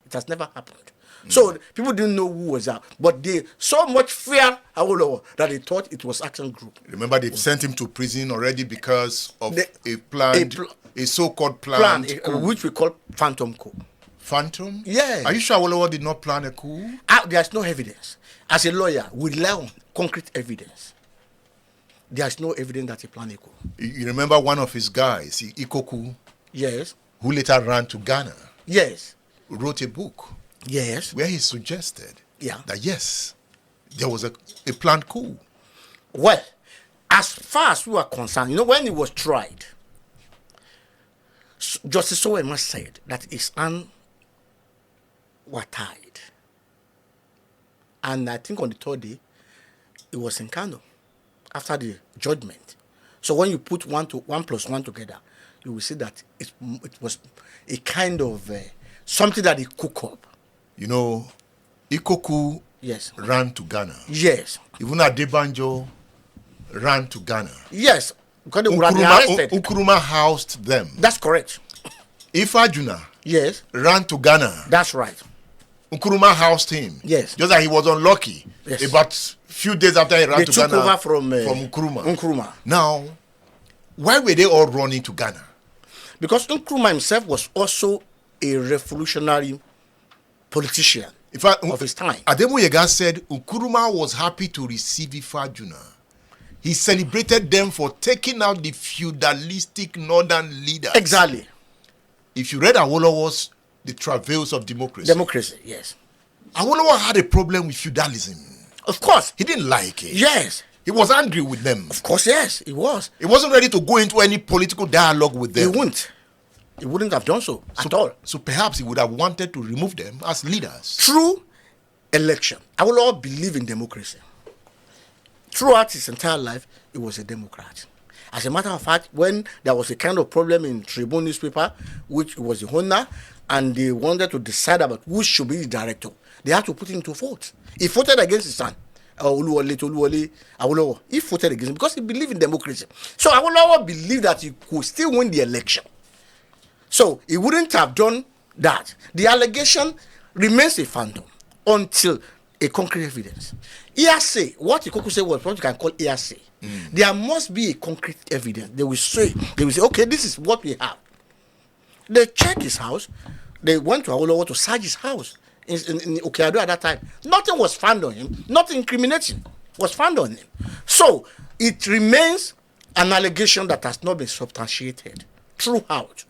It has never happened. So people didn't know who was out, but they so much fear Awolowo that they thought it was action group. Remember, they've sent him to prison already because of a so-called plan, coup. which we call phantom coup. Phantom? Yes. Are you sure Awolowo did not plan a coup? There's no evidence. As a lawyer, we rely on concrete evidence. There's no evidence that he planned a coup. You remember one of his guys, Ikoku, Yes. who later ran to Ghana, Yes. wrote a book Yes. where he suggested Yeah. that yes, there was a planned coup. Well, as far as we are concerned, when he was tried, Justice Owema said that his hands were tied. And I think on the third day, it was in Kano after the judgment. So when you put 1 + 1 together, you will see that it was a kind of something that he cooked up. Ikoku Yes. ran to Ghana. Yes. Even Banjo ran to Ghana. Yes. Because they were arrested. Nkrumah housed them. That's correct. Ifajuna Yes. ran to Ghana. That's right. Nkrumah housed him. Yes. Just that he was unlucky. Yes. About few days after he ran to Ghana. They took over from Nkrumah. Nkrumah. Now, why were they all running to Ghana? Because Nkrumah himself was also a revolutionary politician of his time. Ademuyega said Nkrumah was happy to receive Ifajuna. He celebrated them for taking out the feudalistic northern leaders. Exactly. If you read Awolowo's The Travails of Democracy. Democracy, yes. Awolowo had a problem with feudalism. Of course. He didn't like it. Yes. He was angry with them. Of course, yes, he was. He wasn't ready to go into any political dialogue with them. He wouldn't. He wouldn't have done so at all. So perhaps he would have wanted to remove them as leaders. Through election, Awolowo believed in democracy. Throughout his entire life, he was a Democrat. As a matter of fact, when there was a kind of problem in Tribune newspaper, which was the owner, and they wanted to decide about who should be the director, they had to put him to vote. He voted against his son, Awolowo. He voted against him because he believed in democracy. So Awolowo believed that he could still win the election. So he wouldn't have done that. The allegation remains a phantom until a concrete evidence. Hearsay, what Ikoku said was what you can call hearsay. There must be a concrete evidence. They will say, okay, this is what we have. They checked his house. They went to Awolowo to search his house in Okeado at that time. Nothing was found on him. Nothing incriminating was found on him. So it remains an allegation that has not been substantiated throughout.